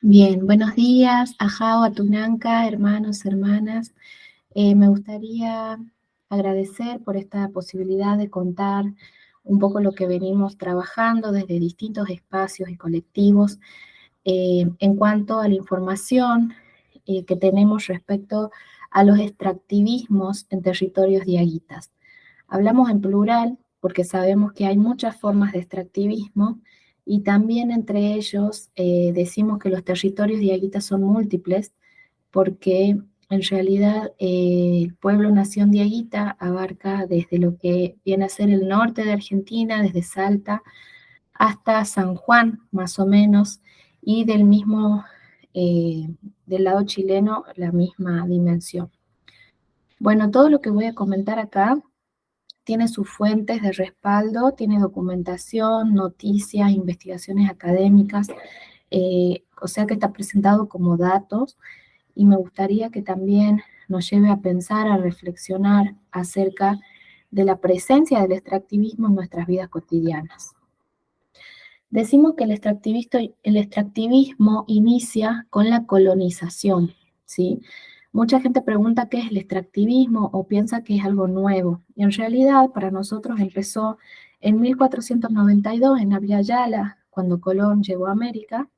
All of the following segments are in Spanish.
Bien, buenos días, Ajao, Atunanka, hermanos, hermanas. Me gustaría agradecer por esta posibilidad de contar un poco lo que venimos trabajando desde distintos espacios y colectivos en cuanto a la información que tenemos respecto a los extractivismos en territorios diaguitas. Hablamos en plural porque sabemos que hay muchas formas de extractivismo y también entre ellos decimos que los territorios diaguitas son múltiples porque en realidad el pueblo nación diaguita abarca desde lo que viene a ser el norte de Argentina, desde Salta hasta San Juan, más o menos, y del mismo, del lado chileno, la misma dimensión. Bueno, todo lo que voy a comentar acá tiene sus fuentes de respaldo, tiene documentación, noticias, investigaciones académicas, o sea que está presentado como datos y me gustaría que también nos lleve a pensar, a reflexionar acerca de la presencia del extractivismo en nuestras vidas cotidianas. Decimos que el extractivismo inicia con la colonización, ¿sí? Mucha gente pregunta qué es el extractivismo o piensa que es algo nuevo. Y en realidad para nosotros empezó en 1492 en Abya Yala, cuando Colón llegó a América,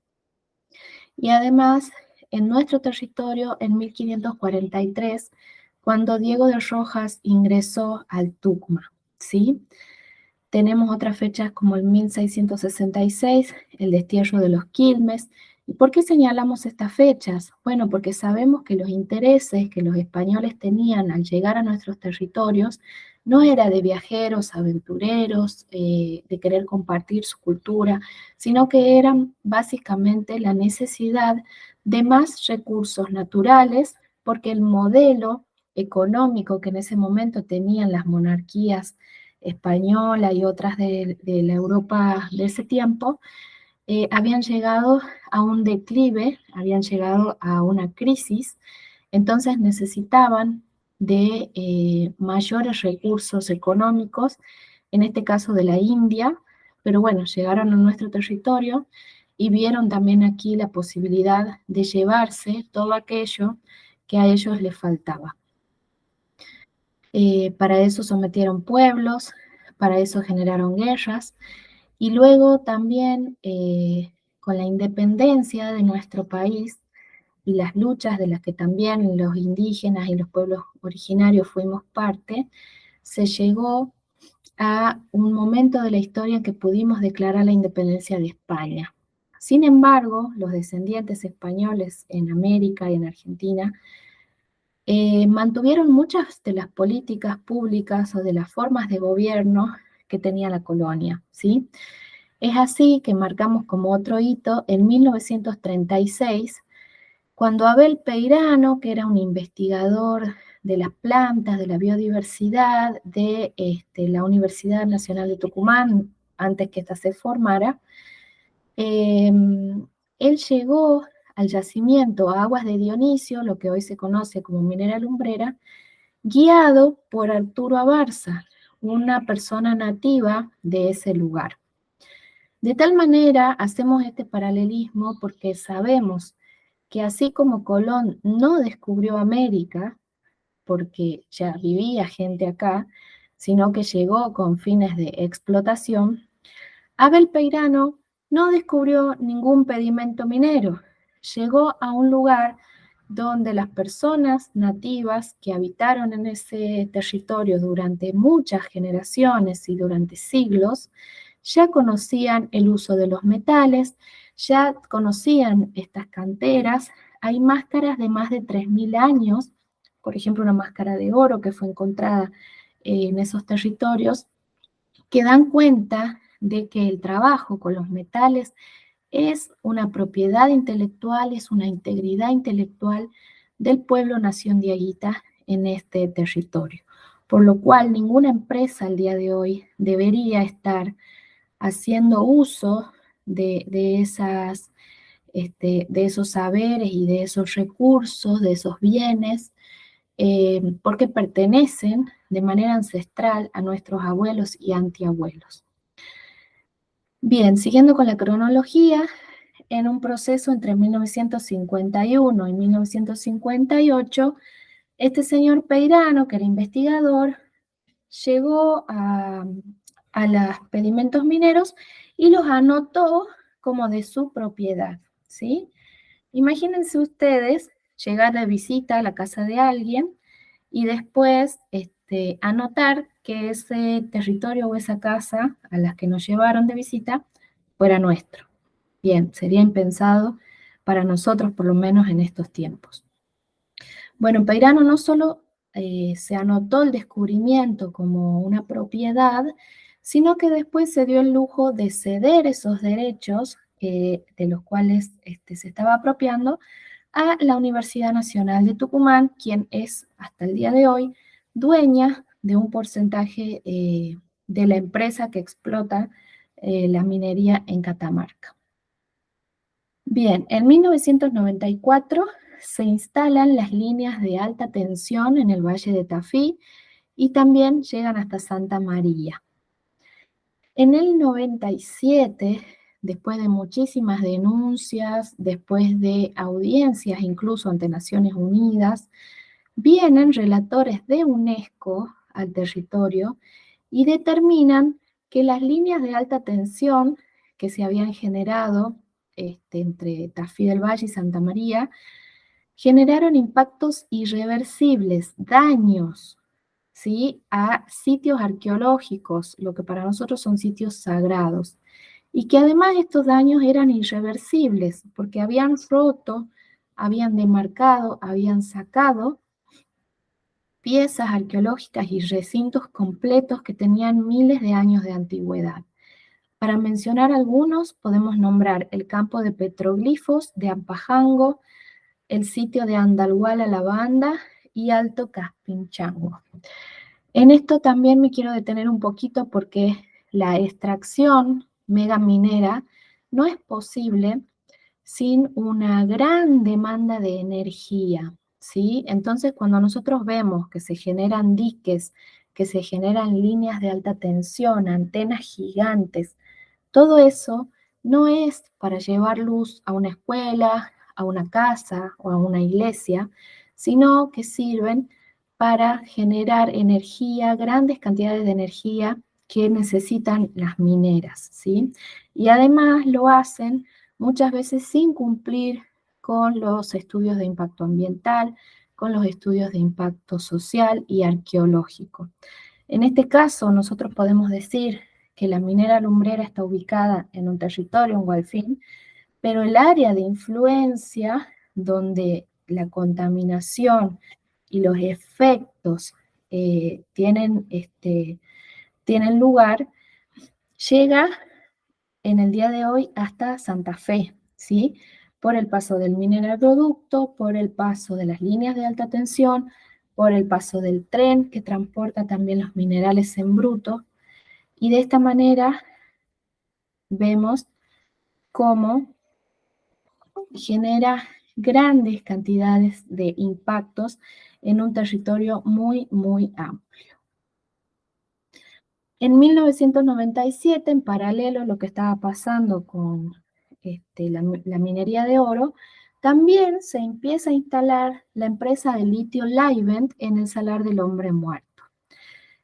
y además en nuestro territorio en 1543, cuando Diego de Rojas ingresó al Tucumán, ¿sí? Tenemos otras fechas como el 1666, el destierro de los Quilmes. ¿Y por qué señalamos estas fechas? Bueno, porque sabemos que los intereses que los españoles tenían al llegar a nuestros territorios no era de viajeros, aventureros, de querer compartir su cultura, sino que eran básicamente la necesidad de más recursos naturales, porque el modelo económico que en ese momento tenían las monarquías española y otras de la Europa de ese tiempo, habían llegado a un declive, habían llegado a una crisis, entonces necesitaban de mayores recursos económicos, en este caso de la India, pero bueno, llegaron a nuestro territorio y vieron también aquí la posibilidad de llevarse todo aquello que a ellos les faltaba. Para eso sometieron pueblos, para eso generaron guerras, y luego también con la independencia de nuestro país y las luchas de las que también los indígenas y los pueblos originarios fuimos parte, se llegó a un momento de la historia en que pudimos declarar la independencia de España. Sin embargo, los descendientes españoles en América y en Argentina mantuvieron muchas de las políticas públicas o de las formas de gobierno que tenía la colonia, ¿sí? Es así que marcamos como otro hito en 1936, cuando Abel Peirano, que era un investigador de las plantas, de la biodiversidad de la Universidad Nacional de Tucumán, antes que ésta se formara, él llegó al yacimiento Aguas de Dionisio, lo que hoy se conoce como Minera Lumbrera, guiado por Arturo Abarza, una persona nativa de ese lugar. De tal manera hacemos este paralelismo porque sabemos que así como Colón no descubrió América, porque ya vivía gente acá, sino que llegó con fines de explotación, Abel Peirano no descubrió ningún pedimento minero. Llegó a un lugar donde las personas nativas que habitaron en ese territorio durante muchas generaciones y durante siglos, ya conocían el uso de los metales, ya conocían estas canteras. Hay máscaras de más de 3000 años, por ejemplo, una máscara de oro que fue encontrada en esos territorios, que dan cuenta de que el trabajo con los metales es una propiedad intelectual, es una integridad intelectual del pueblo nación diaguita en este territorio. Por lo cual ninguna empresa al día de hoy debería estar haciendo uso de esos saberes y de esos recursos, de esos bienes, porque pertenecen de manera ancestral a nuestros abuelos y antiabuelos. Bien, siguiendo con la cronología, en un proceso entre 1951 y 1958, este señor Peirano, que era investigador, llegó a los pedimentos mineros y los anotó como de su propiedad, ¿sí? Imagínense ustedes llegar de visita a la casa de alguien y después anotar que ese territorio o esa casa a las que nos llevaron de visita fuera nuestro. Bien, sería impensado para nosotros, por lo menos en estos tiempos. Bueno, en Peirano no solo se anotó el descubrimiento como una propiedad, sino que después se dio el lujo de ceder esos derechos de los cuales se estaba apropiando a la Universidad Nacional de Tucumán, quien es hasta el día de hoy dueña de un porcentaje de la empresa que explota la minería en Catamarca. Bien, en 1994 se instalan las líneas de alta tensión en el Valle de Tafí y también llegan hasta Santa María. En el 97, después de muchísimas denuncias, después de audiencias incluso ante Naciones Unidas, vienen relatores de UNESCO al territorio y determinan que las líneas de alta tensión que se habían generado entre Tafí del Valle y Santa María generaron impactos irreversibles, daños, ¿sí? A sitios arqueológicos, lo que para nosotros son sitios sagrados, y que además estos daños eran irreversibles, porque habían roto, habían demarcado, habían sacado piezas arqueológicas y recintos completos que tenían miles de años de antigüedad. Para mencionar algunos, podemos nombrar el campo de petroglifos de Ampajango, el sitio de Andalhuala La Banda y Alto Caspinchango. En esto también me quiero detener un poquito porque la extracción megaminera no es posible sin una gran demanda de energía, ¿sí? Entonces, cuando nosotros vemos que se generan diques, que se generan líneas de alta tensión, antenas gigantes, todo eso no es para llevar luz a una escuela, a una casa o a una iglesia, sino que sirven para generar energía, grandes cantidades de energía que necesitan las mineras, ¿sí? Y además lo hacen muchas veces sin cumplir con los estudios de impacto ambiental, con los estudios de impacto social y arqueológico. En este caso, nosotros podemos decir que la minera lumbrera está ubicada en un territorio, en Gualfín, pero el área de influencia donde la contaminación y los efectos tienen lugar, llega en el día de hoy hasta Santa Fe, ¿sí? Por el paso del mineraloducto, por el paso de las líneas de alta tensión, por el paso del tren que transporta también los minerales en bruto, y de esta manera vemos cómo genera grandes cantidades de impactos en un territorio muy, muy amplio. En 1997, en paralelo a lo que estaba pasando con la minería de oro, también se empieza a instalar la empresa de litio Livent en el Salar del Hombre Muerto.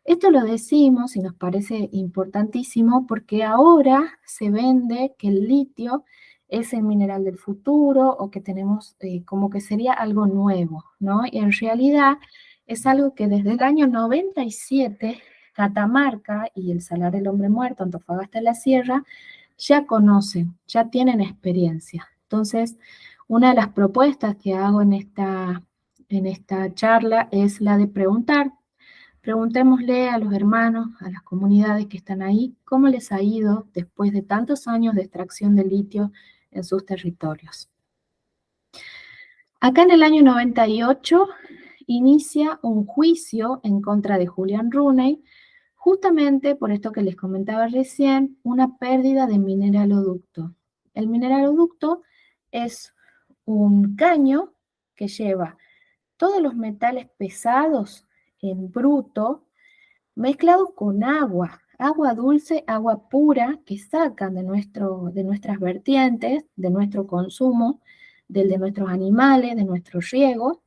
Esto lo decimos y nos parece importantísimo porque ahora se vende que el litio es el mineral del futuro o que tenemos como que sería algo nuevo, ¿no? Y en realidad es algo que desde el año 97 Catamarca y el Salar del Hombre Muerto, Antofagasta de la Sierra, ya conocen, ya tienen experiencia. Entonces, una de las propuestas que hago en esta charla es la de preguntémosle a los hermanos, a las comunidades que están ahí, cómo les ha ido después de tantos años de extracción de litio en sus territorios. Acá en el año 98 inicia un juicio en contra de Julián Runey, justamente por esto que les comentaba recién, una pérdida de mineraloducto. El mineraloducto es un caño que lleva todos los metales pesados en bruto mezclados con agua agua dulce, agua pura que sacan de nuestras vertientes, de nuestro consumo, del de nuestros animales, de nuestro riego,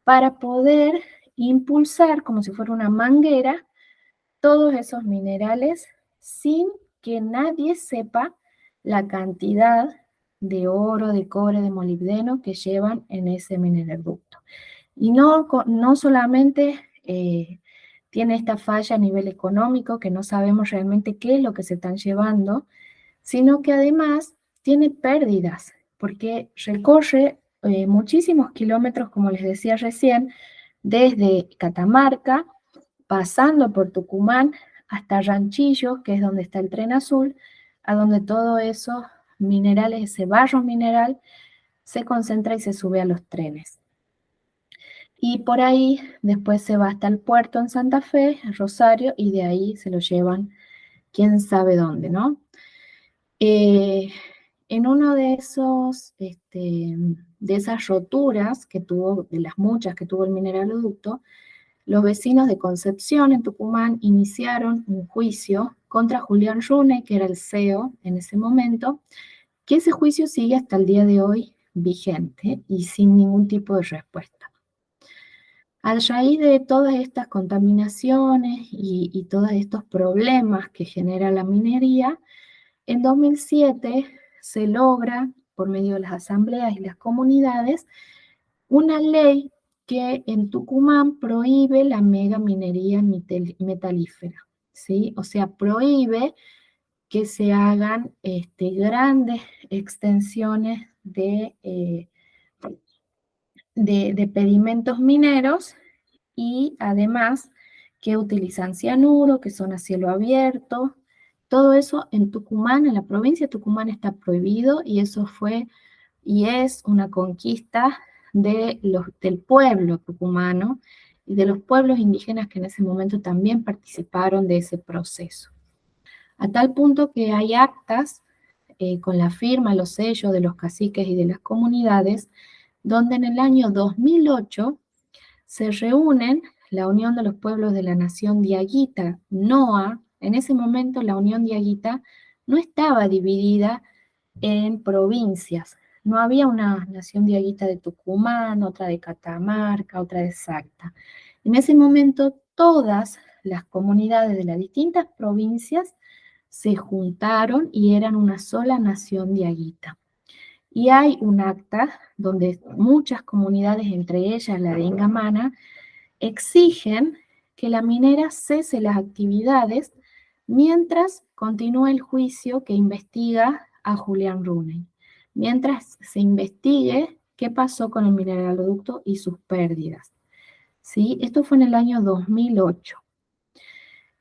para poder impulsar como si fuera una manguera todos esos minerales sin que nadie sepa la cantidad de oro, de cobre, de molibdeno que llevan en ese mineroducto. Y no solamente tiene esta falla a nivel económico, que no sabemos realmente qué es lo que se están llevando, sino que además tiene pérdidas, porque recorre muchísimos kilómetros, como les decía recién, desde Catamarca, pasando por Tucumán, hasta Ranchillo, que es donde está el tren azul, a donde todos esos minerales, ese barro mineral, se concentra y se sube a los trenes. Y por ahí después se va hasta el puerto en Santa Fe, en Rosario, y de ahí se lo llevan quién sabe dónde, ¿no? En uno de de esas roturas que tuvo, de las muchas que tuvo el mineraloducto, los vecinos de Concepción, en Tucumán, iniciaron un juicio contra Julián Rune, que era el CEO en ese momento, que ese juicio sigue hasta el día de hoy vigente y sin ningún tipo de respuesta. A raíz de todas estas contaminaciones y todos estos problemas que genera la minería, en 2007 se logra, por medio de las asambleas y las comunidades, una ley que en Tucumán prohíbe la megaminería metalífera, ¿sí? O sea, prohíbe que se hagan grandes extensiones de pedimentos mineros y además que utilizan cianuro, que son a cielo abierto. Todo eso en Tucumán, en la provincia de Tucumán está prohibido y eso fue y es una conquista del pueblo tucumano y de los pueblos indígenas que en ese momento también participaron de ese proceso. A tal punto que hay actas con la firma, los sellos de los caciques y de las comunidades, donde en el año 2008 se reúnen la Unión de los Pueblos de la Nación Diaguita, NOA. En ese momento la Unión Diaguita no estaba dividida en provincias. No había una nación diaguita de Tucumán, otra de Catamarca, otra de Salta. En ese momento todas las comunidades de las distintas provincias se juntaron y eran una sola nación diaguita. Y hay un acta donde muchas comunidades, entre ellas la de Ingamana, exigen que la minera cese las actividades mientras continúa el juicio que investiga a Julián Runey, mientras se investigue qué pasó con el mineraloducto y sus pérdidas. ¿Sí? Esto fue en el año 2008.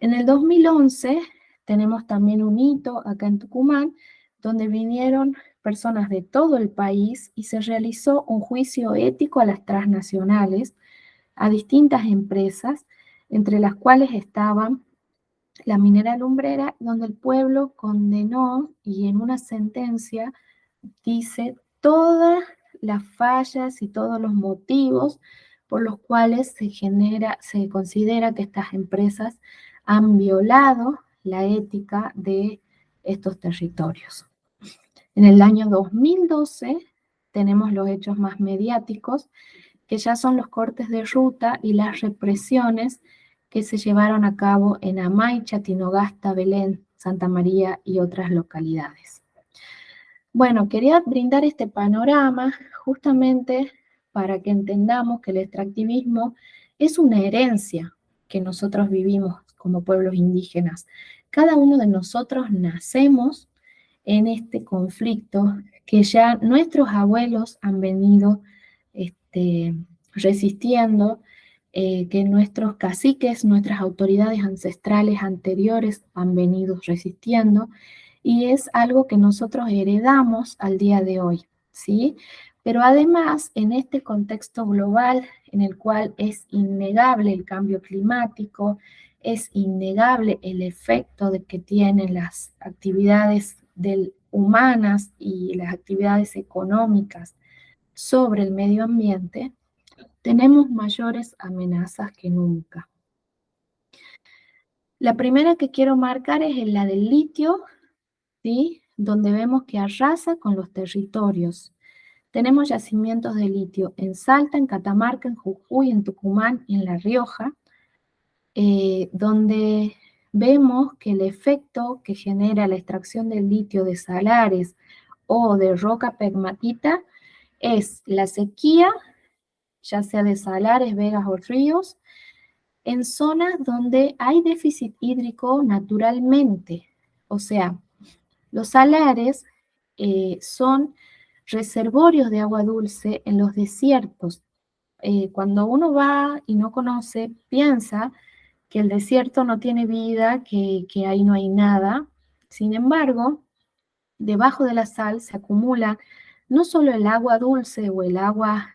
En el 2011 tenemos también un hito acá en Tucumán, donde vinieron personas de todo el país y se realizó un juicio ético a las transnacionales, a distintas empresas, entre las cuales estaban la minera lumbrera, donde el pueblo condenó y en una sentencia dice todas las fallas y todos los motivos por los cuales se considera que estas empresas han violado la ética de estos territorios. En el año 2012 tenemos los hechos más mediáticos, que ya son los cortes de ruta y las represiones que se llevaron a cabo en Amaicha, Tinogasta, Belén, Santa María y otras localidades. Bueno, quería brindar este panorama justamente para que entendamos que el extractivismo es una herencia que nosotros vivimos como pueblos indígenas. Cada uno de nosotros nacemos en este conflicto que ya nuestros abuelos han venido resistiendo, que nuestros caciques, nuestras autoridades ancestrales anteriores han venido resistiendo, y es algo que nosotros heredamos al día de hoy, ¿sí? Pero además, en este contexto global en el cual es innegable el cambio climático, es innegable el efecto de que tienen las actividades humanas y las actividades económicas sobre el medio ambiente, tenemos mayores amenazas que nunca. La primera que quiero marcar es la del litio, ¿sí? Donde vemos que arrasa con los territorios. Tenemos yacimientos de litio en Salta, en Catamarca, en Jujuy, en Tucumán y en La Rioja, donde vemos que el efecto que genera la extracción del litio de salares o de roca pegmatita es la sequía, ya sea de salares, vegas o ríos, en zonas donde hay déficit hídrico naturalmente. O sea, los salares son reservorios de agua dulce en los desiertos. Cuando uno va y no conoce, piensa que el desierto no tiene vida, que ahí no hay nada. Sin embargo, debajo de la sal se acumula no solo el agua dulce o el agua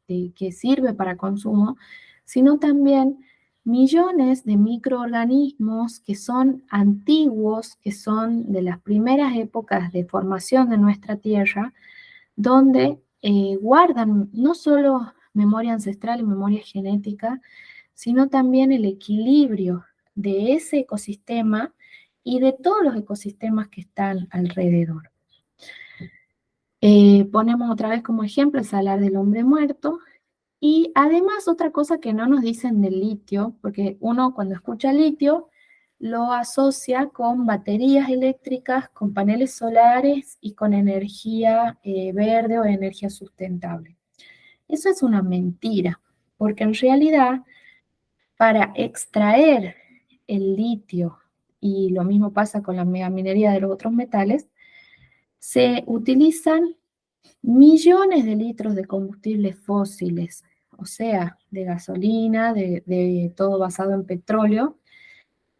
que sirve para consumo, sino también millones de microorganismos que son antiguos, que son de las primeras épocas de formación de nuestra tierra, donde guardan no solo memoria ancestral y memoria genética, sino también el equilibrio de ese ecosistema y de todos los ecosistemas que están alrededor. Ponemos otra vez como ejemplo el salar del hombre muerto. Y además otra cosa que no nos dicen del litio, porque uno cuando escucha litio lo asocia con baterías eléctricas, con paneles solares y con energía verde o energía sustentable. Eso es una mentira, porque en realidad para extraer el litio, y lo mismo pasa con la megaminería de los otros metales, se utilizan millones de litros de combustibles fósiles, o sea, de gasolina, de todo basado en petróleo,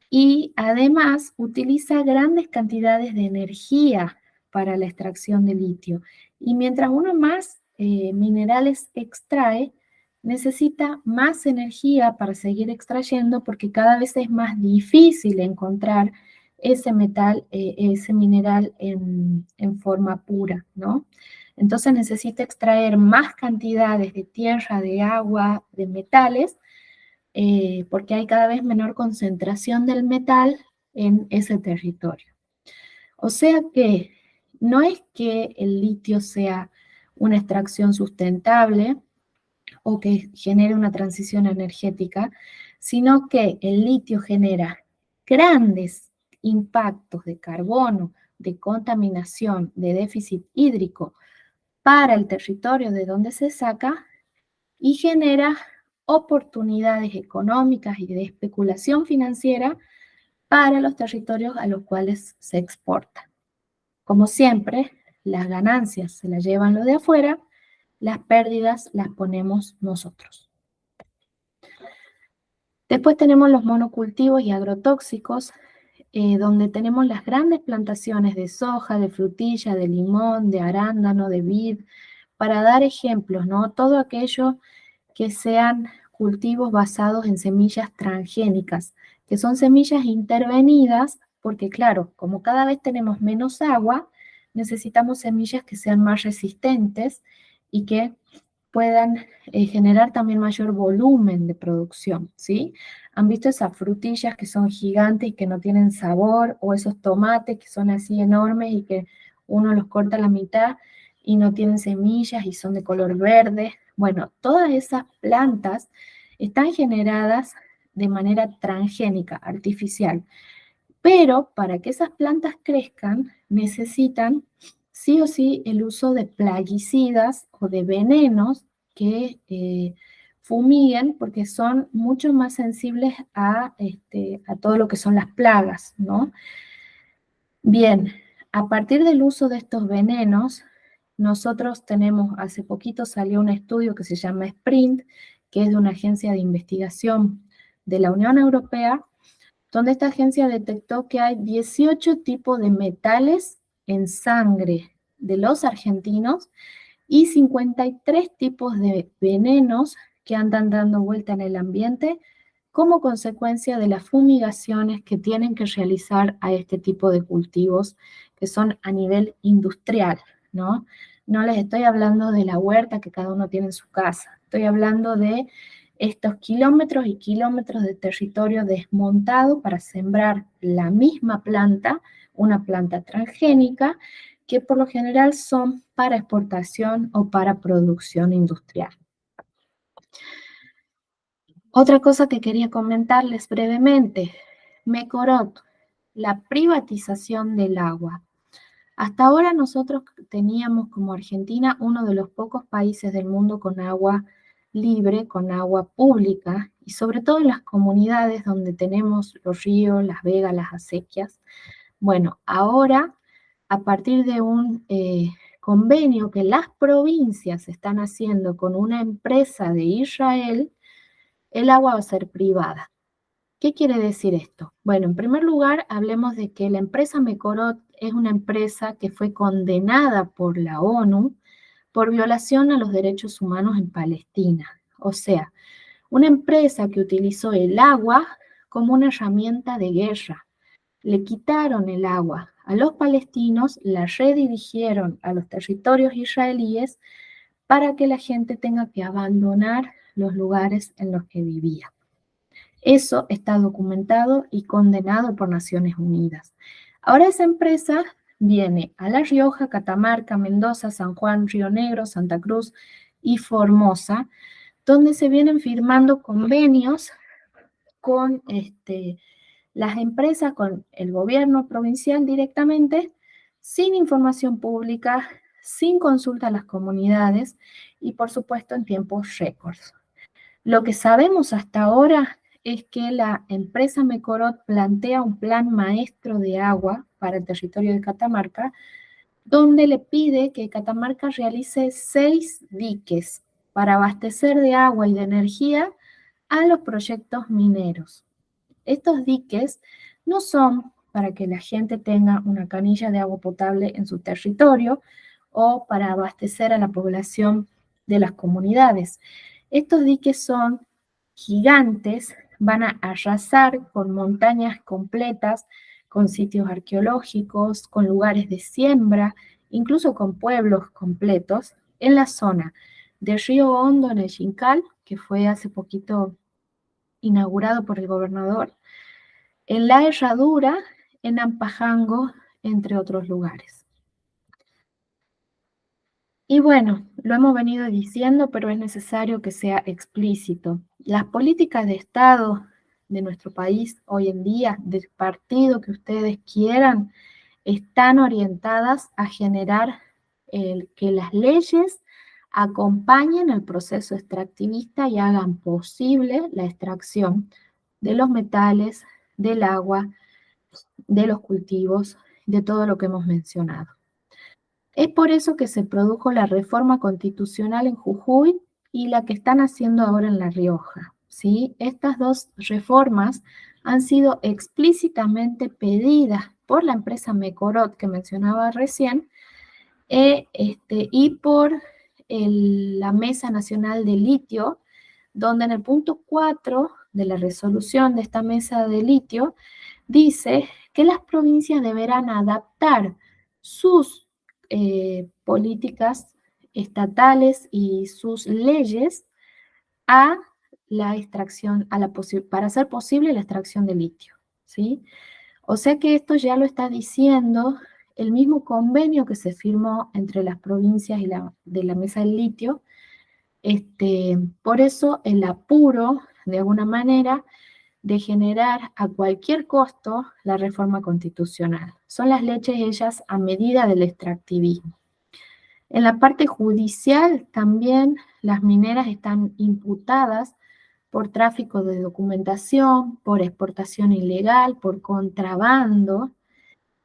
y además utiliza grandes cantidades de energía para la extracción de litio. Y mientras uno más minerales extrae, necesita más energía para seguir extrayendo porque cada vez es más difícil encontrar ese metal, ese mineral en forma pura, ¿no? Entonces necesita extraer más cantidades de tierra, de agua, de metales, porque hay cada vez menor concentración del metal en ese territorio. O sea que no es que el litio sea una extracción sustentable o que genere una transición energética, sino que el litio genera grandes impactos de carbono, de contaminación, de déficit hídrico para el territorio de donde se saca y genera oportunidades económicas y de especulación financiera para los territorios a los cuales se exporta. Como siempre, las ganancias se las llevan los de afuera, las pérdidas las ponemos nosotros. Después tenemos los monocultivos y agrotóxicos, donde tenemos las grandes plantaciones de soja, de frutilla, de limón, de arándano, de vid, para dar ejemplos, ¿no? Todo aquello que sean cultivos basados en semillas transgénicas, que son semillas intervenidas, porque claro, como cada vez tenemos menos agua, necesitamos semillas que sean más resistentes y que puedan generar también mayor volumen de producción, ¿sí? ¿Han visto esas frutillas que son gigantes y que no tienen sabor? O esos tomates que son así enormes y que uno los corta a la mitad y no tienen semillas y son de color verde. Bueno, todas esas plantas están generadas de manera transgénica, artificial. Pero para que esas plantas crezcan, necesitan sí o sí el uso de plaguicidas o de venenos que fumiguen porque son mucho más sensibles a todo lo que son las plagas, ¿no? Bien, a partir del uso de estos venenos, nosotros tenemos, hace poquito salió un estudio que se llama SPRINT, que es de una agencia de investigación de la Unión Europea, donde esta agencia detectó que hay 18 tipos de metales en sangre de los argentinos y 53 tipos de venenos que andan dando vuelta en el ambiente como consecuencia de las fumigaciones que tienen que realizar a este tipo de cultivos que son a nivel industrial, ¿no? No les estoy hablando de la huerta que cada uno tiene en su casa, estoy hablando de estos kilómetros y kilómetros de territorio desmontado para sembrar la misma planta, una planta transgénica, que por lo general son para exportación o para producción industrial. Otra cosa que quería comentarles brevemente, Mecorot, la privatización del agua. Hasta ahora nosotros teníamos como Argentina uno de los pocos países del mundo con agua libre, con agua pública, y sobre todo en las comunidades donde tenemos los ríos, las vegas, las acequias. Bueno, ahora, a partir de un convenio que las provincias están haciendo con una empresa de Israel, el agua va a ser privada. ¿Qué quiere decir esto? Bueno, en primer lugar, hablemos de que la empresa Mecorot es una empresa que fue condenada por la ONU por violación a los derechos humanos en Palestina. O sea, una empresa que utilizó el agua como una herramienta de guerra. Le quitaron el agua a los palestinos, la redirigieron a los territorios israelíes para que la gente tenga que abandonar los lugares en los que vivía. Eso está documentado y condenado por Naciones Unidas. Ahora esa empresa viene a La Rioja, Catamarca, Mendoza, San Juan, Río Negro, Santa Cruz y Formosa, donde se vienen firmando convenios con las empresas, con el gobierno provincial directamente, sin información pública, sin consulta a las comunidades y por supuesto en tiempos récords. Lo que sabemos hasta ahora es que la empresa Mecorot plantea un plan maestro de agua para el territorio de Catamarca, donde le pide que Catamarca realice 6 diques para abastecer de agua y de energía a los proyectos mineros. Estos diques no son para que la gente tenga una canilla de agua potable en su territorio o para abastecer a la población de las comunidades. Estos diques son gigantes, van a arrasar con montañas completas, con sitios arqueológicos, con lugares de siembra, incluso con pueblos completos, en la zona de Río Hondo, en el Xincal, que fue hace poquito inaugurado por el gobernador, en La Herradura, en Ampajango, entre otros lugares. Y bueno, lo hemos venido diciendo, pero es necesario que sea explícito. Las políticas de Estado de nuestro país hoy en día, del partido que ustedes quieran, están orientadas a generar que las leyes acompañen el proceso extractivista y hagan posible la extracción de los metales, del agua, de los cultivos, de todo lo que hemos mencionado. Es por eso que se produjo la reforma constitucional en Jujuy y la que están haciendo ahora en La Rioja, ¿sí? Estas dos reformas han sido explícitamente pedidas por la empresa Mecorot que mencionaba recién y por la Mesa Nacional de Litio, donde en el punto 4 de la resolución de esta mesa de litio dice que las provincias deberán adaptar sus políticas estatales y sus leyes a la extracción, para hacer posible la extracción de litio, ¿sí? O sea que esto ya lo está diciendo el mismo convenio que se firmó entre las provincias y de la mesa del litio. Por eso el apuro, de alguna manera, de generar a cualquier costo la reforma constitucional. Son las leyes hechas a medida del extractivismo. En la parte judicial también las mineras están imputadas por tráfico de documentación, por exportación ilegal, por contrabando,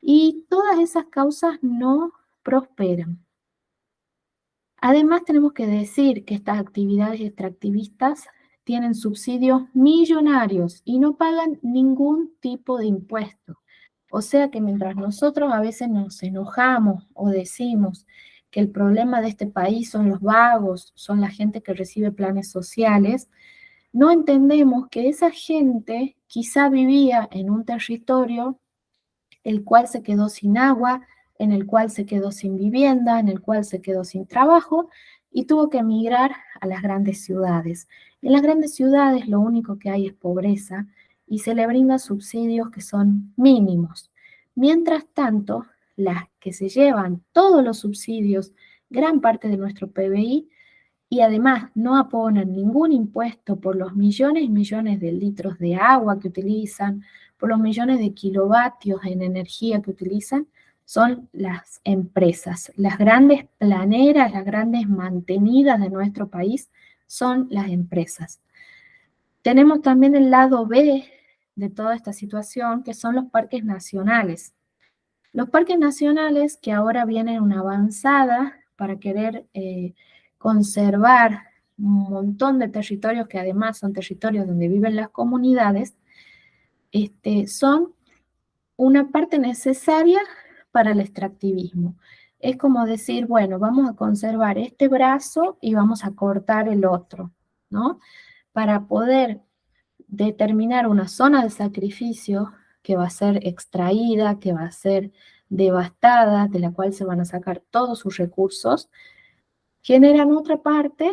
y todas esas causas no prosperan. Además, tenemos que decir que estas actividades extractivistas tienen subsidios millonarios y no pagan ningún tipo de impuesto. O sea que mientras nosotros a veces nos enojamos o decimos que el problema de este país son los vagos, son la gente que recibe planes sociales, no entendemos que esa gente quizá vivía en un territorio el cual se quedó sin agua, en el cual se quedó sin vivienda, en el cual se quedó sin trabajo, y tuvo que emigrar a las grandes ciudades. En las grandes ciudades lo único que hay es pobreza y se le brindan subsidios que son mínimos. Mientras tanto, las que se llevan todos los subsidios, gran parte de nuestro PBI, y además no abonan ningún impuesto por los millones y millones de litros de agua que utilizan, por los millones de kilovatios en energía que utilizan, son las empresas. Las grandes planeras, las grandes mantenidas de nuestro país son las empresas. Tenemos también el lado B de toda esta situación, que son los parques nacionales. Los parques nacionales que ahora vienen una avanzada para querer conservar un montón de territorios que además son territorios donde viven las comunidades, son una parte necesaria para el extractivismo. Es como decir, bueno, vamos a conservar este brazo y vamos a cortar el otro, ¿no? Para poder determinar una zona de sacrificio que va a ser extraída, que va a ser devastada, de la cual se van a sacar todos sus recursos, generan otra parte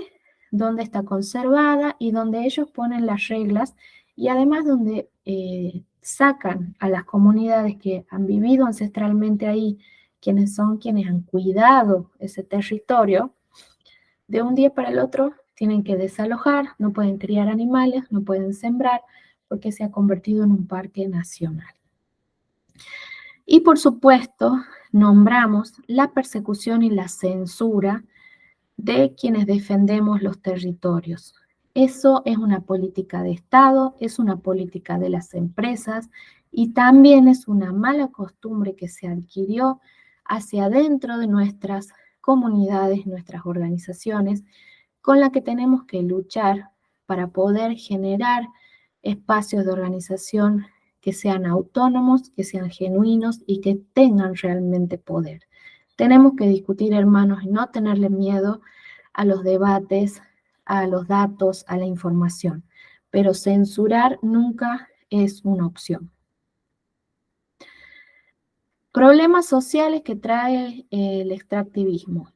donde está conservada y donde ellos ponen las reglas y además donde sacan a las comunidades que han vivido ancestralmente ahí, quienes son quienes han cuidado ese territorio, de un día para el otro tienen que desalojar, no pueden criar animales, no pueden sembrar, porque se ha convertido en un parque nacional. Y por supuesto, nombramos la persecución y la censura de quienes defendemos los territorios. Eso es una política de Estado, es una política de las empresas y también es una mala costumbre que se adquirió hacia adentro de nuestras comunidades, nuestras organizaciones, con la que tenemos que luchar para poder generar espacios de organización que sean autónomos, que sean genuinos y que tengan realmente poder. Tenemos que discutir, hermanos, y no tenerle miedo a los debates, a los datos, a la información, pero censurar nunca es una opción. Problemas sociales que trae el extractivismo.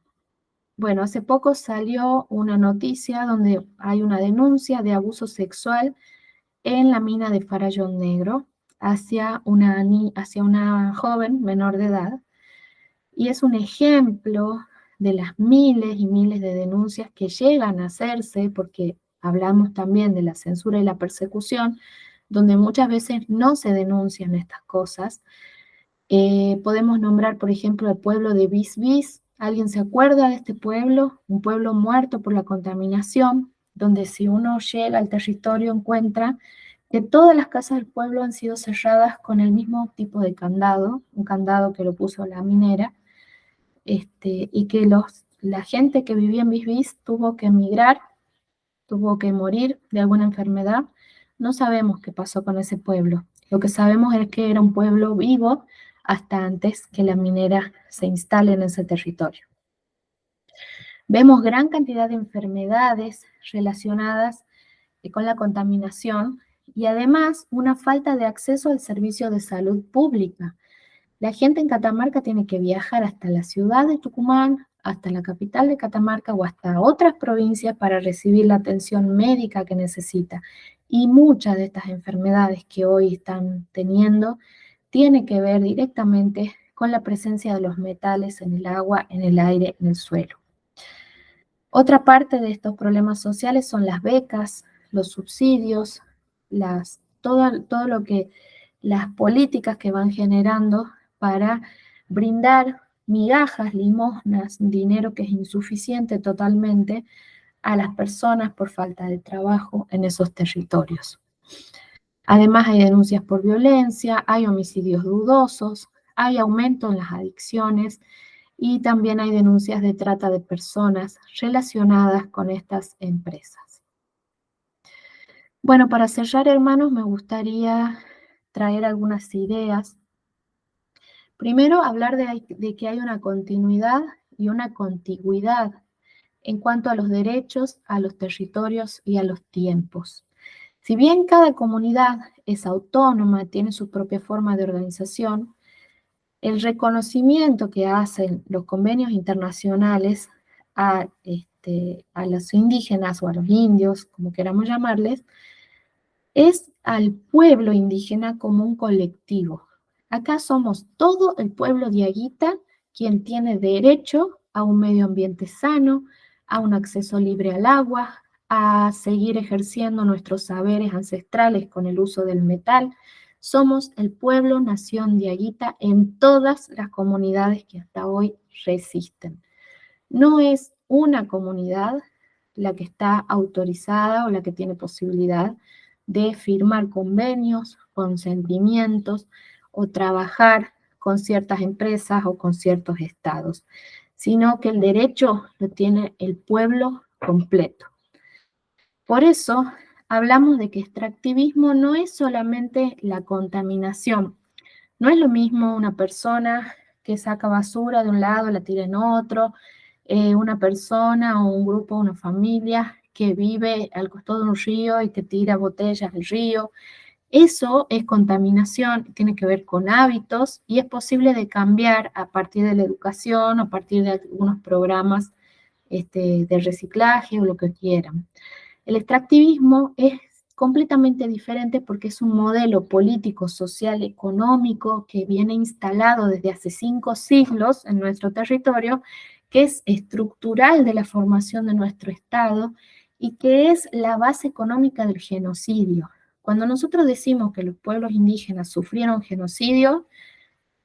Bueno, hace poco salió una noticia donde hay una denuncia de abuso sexual en la mina de Farallón Negro hacia una joven menor de edad. Y es un ejemplo de las miles y miles de denuncias que llegan a hacerse, porque hablamos también de la censura y la persecución, donde muchas veces no se denuncian estas cosas. Podemos nombrar, por ejemplo, el pueblo de Bis. ¿Alguien se acuerda de este pueblo? Un pueblo muerto por la contaminación, donde si uno llega al territorio encuentra que todas las casas del pueblo han sido cerradas con el mismo tipo de candado, un candado que lo puso la minera, y que la gente que vivía en Bis tuvo que emigrar, tuvo que morir de alguna enfermedad. No sabemos qué pasó con ese pueblo. Lo que sabemos es que era un pueblo vivo hasta antes que la minera se instale en ese territorio. Vemos gran cantidad de enfermedades relacionadas con la contaminación y además una falta de acceso al servicio de salud pública. La gente en Catamarca tiene que viajar hasta la ciudad de Tucumán, hasta la capital de Catamarca o hasta otras provincias para recibir la atención médica que necesita. Y muchas de estas enfermedades que hoy están teniendo tienen que ver directamente con la presencia de los metales en el agua, en el aire, en el suelo. Otra parte de estos problemas sociales son las becas, los subsidios, todo lo que las políticas que van generando para brindar migajas, limosnas, dinero que es insuficiente totalmente a las personas por falta de trabajo en esos territorios. Además hay denuncias por violencia, hay homicidios dudosos, hay aumento en las adicciones y también hay denuncias de trata de personas relacionadas con estas empresas. Bueno, para cerrar, hermanos, me gustaría traer algunas ideas. Primero, hablar de que hay una continuidad y una contigüidad en cuanto a los derechos, a los territorios y a los tiempos. Si bien cada comunidad es autónoma, tiene su propia forma de organización, el reconocimiento que hacen los convenios internacionales a a los indígenas o a los indios, como queramos llamarles, es al pueblo indígena como un colectivo. Acá somos todo el pueblo diaguita quien tiene derecho a un medio ambiente sano, a un acceso libre al agua, a seguir ejerciendo nuestros saberes ancestrales con el uso del metal. Somos el pueblo nación diaguita en todas las comunidades que hasta hoy resisten. No es una comunidad la que está autorizada o la que tiene posibilidad de firmar convenios, consentimientos o trabajar con ciertas empresas o con ciertos estados, sino que el derecho lo tiene el pueblo completo. Por eso hablamos de que extractivismo no es solamente la contaminación. No es lo mismo una persona que saca basura de un lado, la tira en otro, una persona o un grupo, una familia que vive al costado de un río y que tira botellas del río. Eso es contaminación, tiene que ver con hábitos y es posible de cambiar a partir de la educación, a partir de algunos programas de reciclaje o lo que quieran. El extractivismo es completamente diferente porque es un modelo político, social, económico que viene instalado desde hace 5 siglos en nuestro territorio, que es estructural de la formación de nuestro Estado y que es la base económica del genocidio. Cuando nosotros decimos que los pueblos indígenas sufrieron genocidio,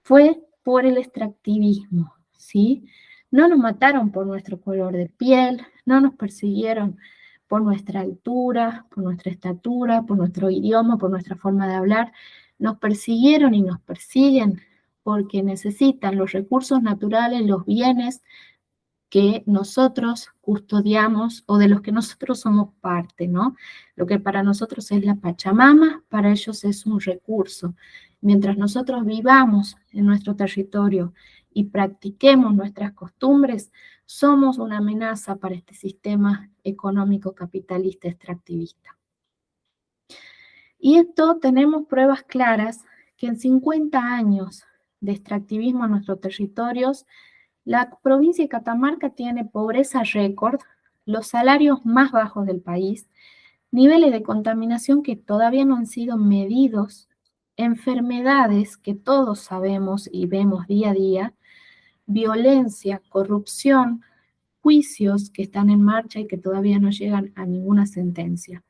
fue por el extractivismo, ¿sí? No nos mataron por nuestro color de piel, no nos persiguieron por nuestra altura, por nuestra estatura, por nuestro idioma, por nuestra forma de hablar. Nos persiguieron y nos persiguen porque necesitan los recursos naturales, los bienes que nosotros custodiamos o de los que nosotros somos parte, ¿no? Lo que para nosotros es la Pachamama, para ellos es un recurso. Mientras nosotros vivamos en nuestro territorio y practiquemos nuestras costumbres, somos una amenaza para este sistema económico capitalista extractivista. Y esto tenemos pruebas claras que en 50 años de extractivismo en nuestros territorios, la provincia de Catamarca tiene pobreza récord, los salarios más bajos del país, niveles de contaminación que todavía no han sido medidos, enfermedades que todos sabemos y vemos día a día, violencia, corrupción, juicios que están en marcha y que todavía no llegan a ninguna sentencia.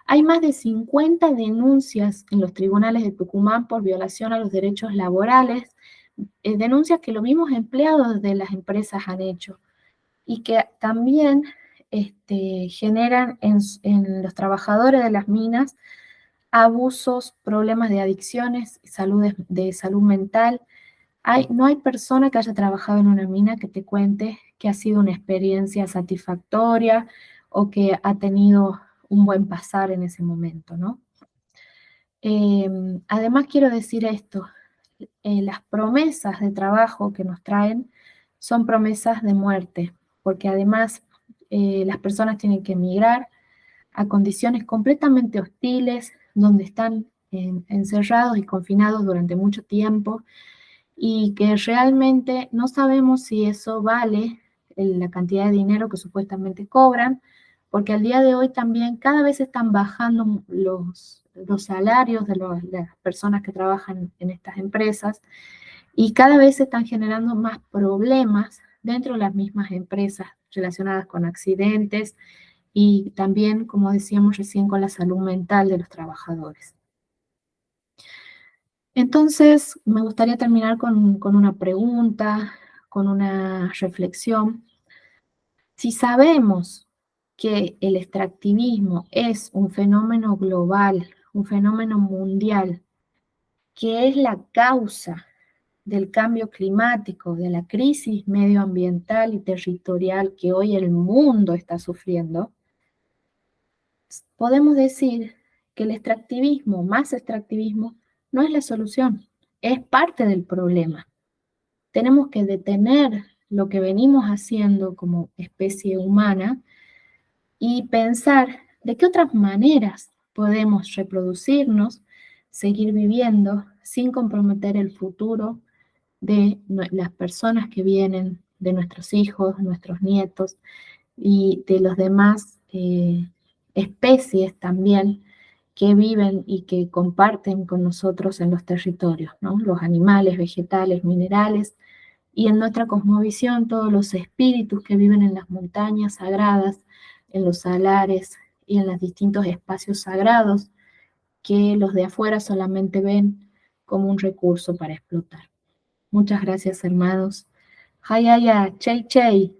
Hay más de 50 denuncias en los tribunales de Tucumán por violación a los derechos laborales, denuncias que los mismos empleados de las empresas han hecho y que también generan en los trabajadores de las minas abusos, problemas de adicciones, de salud mental. No hay persona que haya trabajado en una mina que te cuente que ha sido una experiencia satisfactoria o que ha tenido un buen pasar en ese momento, ¿no? Además quiero decir esto, las promesas de trabajo que nos traen son promesas de muerte, porque además las personas tienen que emigrar a condiciones completamente hostiles, donde están encerrados y confinados durante mucho tiempo, y que realmente no sabemos si eso vale la cantidad de dinero que supuestamente cobran, porque al día de hoy también cada vez están bajando los salarios de las personas que trabajan en estas empresas y cada vez se están generando más problemas dentro de las mismas empresas relacionadas con accidentes y también, como decíamos recién, con la salud mental de los trabajadores. Entonces, me gustaría terminar con una pregunta, con una reflexión. Si sabemos que el extractivismo es un fenómeno global, un fenómeno mundial, que es la causa del cambio climático, de la crisis medioambiental y territorial que hoy el mundo está sufriendo, podemos decir que el extractivismo, más extractivismo, no es la solución, es parte del problema. Tenemos que detener lo que venimos haciendo como especie humana y pensar de qué otras maneras podemos reproducirnos, seguir viviendo sin comprometer el futuro de las personas que vienen, de nuestros hijos, nuestros nietos, y de los demás especies también que viven y que comparten con nosotros en los territorios, ¿no? Los animales, vegetales, minerales, y en nuestra cosmovisión todos los espíritus que viven en las montañas sagradas, en los salares y en los distintos espacios sagrados que los de afuera solamente ven como un recurso para explotar. Muchas gracias, hermanos. Hayaya, Chey Chey.